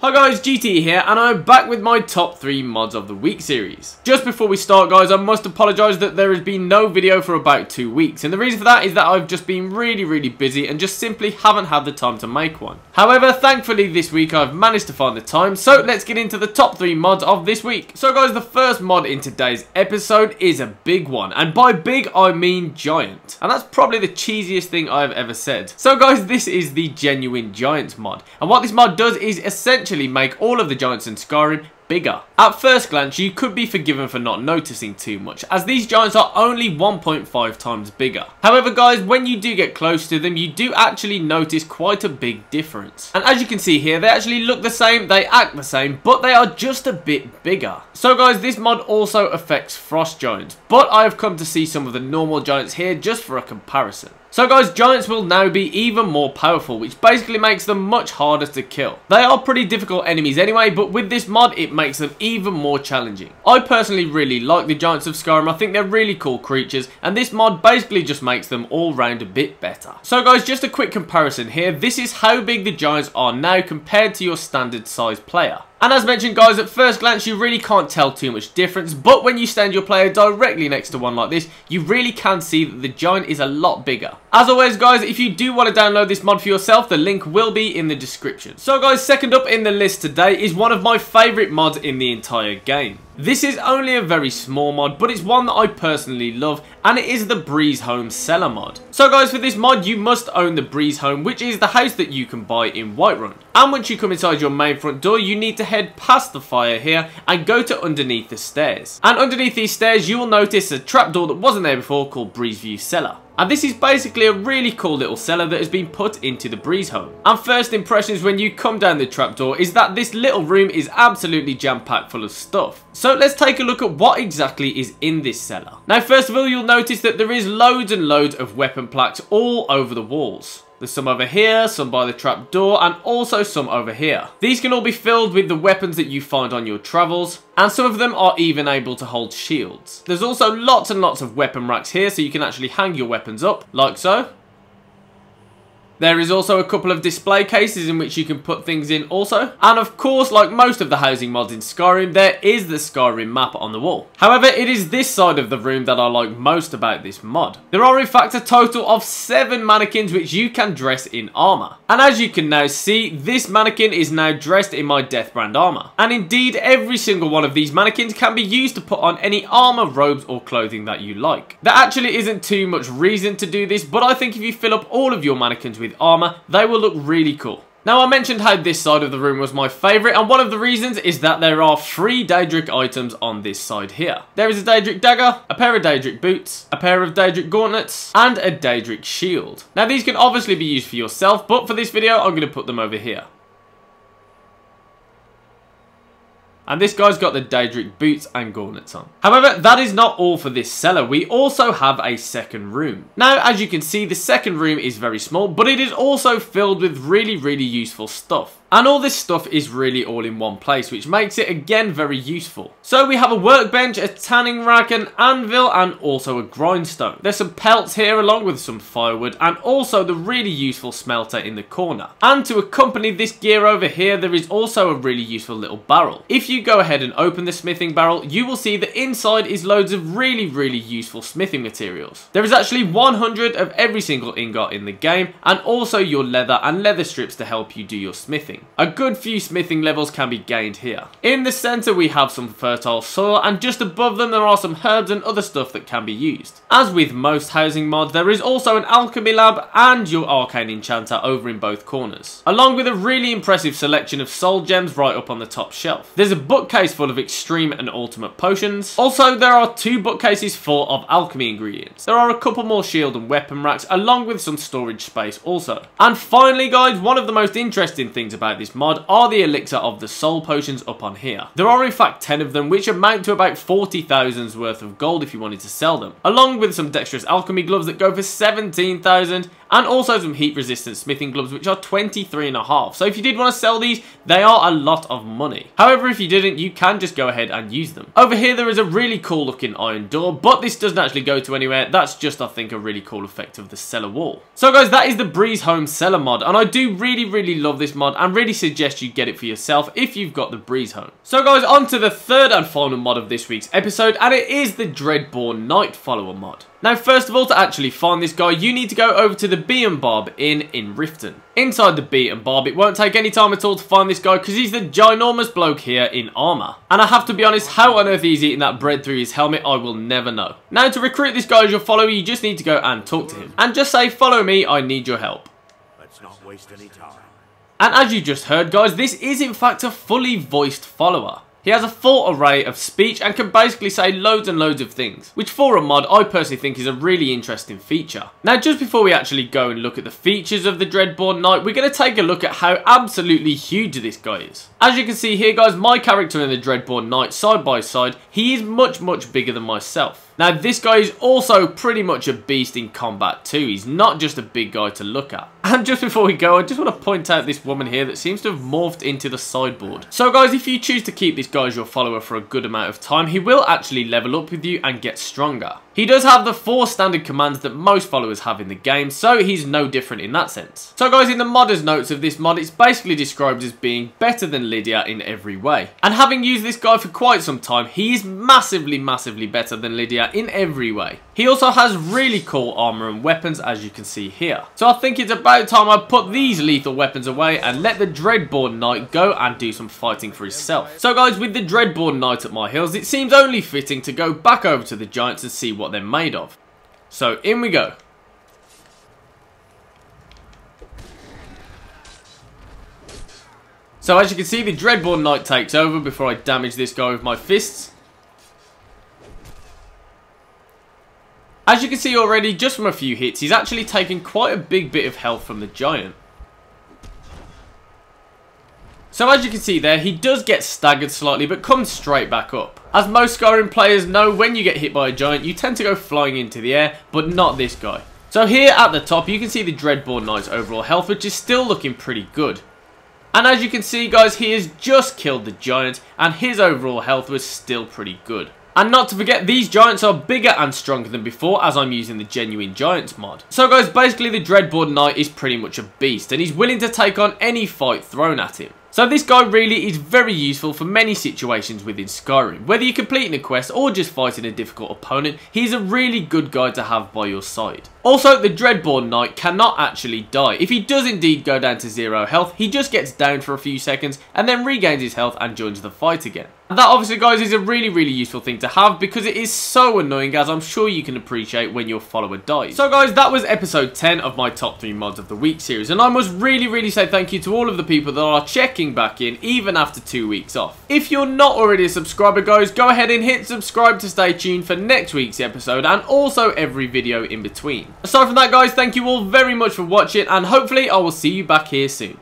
Hi guys, GT here, and I'm back with my top 3 mods of the week series. Just before we start guys, I must apologise that there has been no video for about 2 weeks, and the reason for that is that I've just been really busy and just simply haven't had the time to make one. However, thankfully this week I've managed to find the time, so let's get into the top 3 mods of this week. So guys, the first mod in today's episode is a big one, and by big I mean giant. And that's probably the cheesiest thing I've ever said. So guys, this is the Genuine Giants mod, and what this mod does is essentially make all of the giants in Skyrim bigger. At first glance, you could be forgiven for not noticing too much, as these giants are only 1.5 times bigger. However guys, when you do get close to them, you do actually notice quite a big difference. And as you can see here, they actually look the same, they act the same, but they are just a bit bigger. So guys, this mod also affects frost giants, but I have come to see some of the normal giants here just for a comparison. So guys, giants will now be even more powerful, which basically makes them much harder to kill. They are pretty difficult enemies anyway, but with this mod, it makes them even more challenging. I personally really like the giants of Skyrim. I think they're really cool creatures, and this mod basically just makes them all round a bit better. So guys, just a quick comparison here. This is how big the giants are now compared to your standard size player. And as mentioned guys, at first glance you really can't tell too much difference, but when you stand your player directly next to one like this, you really can see that the giant is a lot bigger. As always guys, if you do want to download this mod for yourself, the link will be in the description. So guys, second up in the list today is one of my favourite mods in the entire game. This is only a very small mod, but it's one that I personally love, and it is the Breeze Home Cellar mod. So guys, for this mod you must own the Breeze Home, which is the house that you can buy in Whiterun. And once you come inside your main front door, you need to head past the fire here and go to underneath the stairs. And underneath these stairs you will notice a trapdoor that wasn't there before called Breezeview Cellar. And this is basically a really cool little cellar that has been put into the Breeze Home. And first impressions when you come down the trapdoor is that this little room is absolutely jam-packed full of stuff. So let's take a look at what exactly is in this cellar. Now first of all, you'll notice that there is loads and loads of weapon plaques all over the walls. There's some over here, some by the trapdoor, and also some over here. These can all be filled with the weapons that you find on your travels, and some of them are even able to hold shields. There's also lots and lots of weapon racks here, so you can actually hang your weapons up, like so. There is also a couple of display cases in which you can put things in also. And of course, like most of the housing mods in Skyrim, there is the Skyrim map on the wall. However, it is this side of the room that I like most about this mod. There are in fact a total of 7 mannequins which you can dress in armour. And as you can now see, this mannequin is now dressed in my Deathbrand armour. And indeed, every single one of these mannequins can be used to put on any armour, robes or clothing that you like. There actually isn't too much reason to do this, but I think if you fill up all of your mannequins with armour, they will look really cool. Now I mentioned how this side of the room was my favourite, and one of the reasons is that there are 3 Daedric items on this side here. There is a Daedric dagger, a pair of Daedric boots, a pair of Daedric gauntlets, and a Daedric shield. Now these can obviously be used for yourself, but for this video I'm going to put them over here. And this guy's got the Daedric boots and gauntlets on. However, that is not all for this cellar. We also have a second room. Now, as you can see, the second room is very small, but it is also filled with really useful stuff. And all this stuff is really all in one place, which makes it again very useful. So we have a workbench, a tanning rack, an anvil, and also a grindstone. There's some pelts here along with some firewood, and also the really useful smelter in the corner. And to accompany this gear over here, there is also a really useful little barrel. If you go ahead and open the smithing barrel, you will see that inside is loads of really useful smithing materials. There is actually 100 of every single ingot in the game, and also your leather and leather strips to help you do your smithing. A good few smithing levels can be gained here. In the centre we have some fertile soil, and just above them there are some herbs and other stuff that can be used. As with most housing mods, there is also an alchemy lab and your arcane enchanter over in both corners, along with a really impressive selection of soul gems right up on the top shelf. There's a bookcase full of extreme and ultimate potions. Also, there are 2 bookcases full of alchemy ingredients. There are a couple more shield and weapon racks, along with some storage space also. And finally guys, one of the most interesting things about this mod are the elixir of the soul potions up on here. There are in fact 10 of them, which amount to about 40,000's worth of gold if you wanted to sell them, along with some dexterous alchemy gloves that go for 17,000, and also some heat resistant smithing gloves which are 23.5. So if you did want to sell these, they are a lot of money. However, if you didn't, you can just go ahead and use them. Over here there is a really cool looking iron door, but this doesn't actually go to anywhere. That's just, I think, a really cool effect of the cellar wall. So guys, that is the Breeze Home Cellar mod, and I do really love this mod and really suggest you get it for yourself if you've got the Breeze Home. So guys, on to the third and final mod of this week's episode, and it is the Dreadboard Knight follower mod. Now, first of all, to actually find this guy, you need to go over to the Bee and Bob Inn in Riften. Inside the Bee and Bob, it won't take any time at all to find this guy because he's the ginormous bloke here in armour. And I have to be honest, how on earth he's eating that bread through his helmet, I will never know. Now, to recruit this guy as your follower, you just need to go and talk to him. And just say, follow me, I need your help. Let's not waste any time. And as you just heard, guys, this is in fact a fully voiced follower. He has a full array of speech and can basically say loads and loads of things, which for a mod I personally think is a really interesting feature. Now, just before we actually go and look at the features of the Dreadboard Knight, we're going to take a look at how absolutely huge this guy is. As you can see here, guys, my character and the Dreadboard Knight side by side, he is much bigger than myself. Now, this guy is also pretty much a beast in combat too. He's not just a big guy to look at. And just before we go, I just want to point out this woman here that seems to have morphed into the sideboard. So guys, if you choose to keep this guy as your follower for a good amount of time, he will actually level up with you and get stronger. He does have the 4 standard commands that most followers have in the game, so he's no different in that sense. So guys, in the modder's notes of this mod, it's basically described as being better than Lydia in every way. And having used this guy for quite some time, he is massively better than Lydia in every way. He also has really cool armor and weapons, as you can see here. So I think it's about time I put these lethal weapons away and let the Dreadboard Knight go and do some fighting for himself. So guys, with the Dreadboard Knight at my heels, it seems only fitting to go back over to the giants and see what they're made of. So in we go. So as you can see, the Dreadboard Knight takes over before I damage this guy with my fists. As you can see already, just from a few hits, he's actually taken quite a big bit of health from the giant. So as you can see there, he does get staggered slightly, but comes straight back up. As most Skyrim players know, when you get hit by a giant, you tend to go flying into the air, but not this guy. So here at the top, you can see the Dreadboard Knight's overall health, which is still looking pretty good. And as you can see, guys, he has just killed the giant, and his overall health was still pretty good. And not to forget, these giants are bigger and stronger than before, as I'm using the Genuine Giants mod. So guys, basically the Dreadboard Knight is pretty much a beast, and he's willing to take on any fight thrown at him. So this guy really is very useful for many situations within Skyrim. Whether you're completing a quest or just fighting a difficult opponent, he's a really good guy to have by your side. Also, the Dreadboard Knight cannot actually die. If he does indeed go down to 0 health, he just gets down for a few seconds and then regains his health and joins the fight again. And that obviously, guys, is a really useful thing to have because it is so annoying, as I'm sure you can appreciate, when your follower dies. So guys, that was episode 10 of my top 3 mods of the week series, and I must really say thank you to all of the people that are checking back in even after 2 weeks off. If you're not already a subscriber, guys, go ahead and hit subscribe to stay tuned for next week's episode and also every video in between. Aside from that, guys, thank you all very much for watching, and hopefully I will see you back here soon.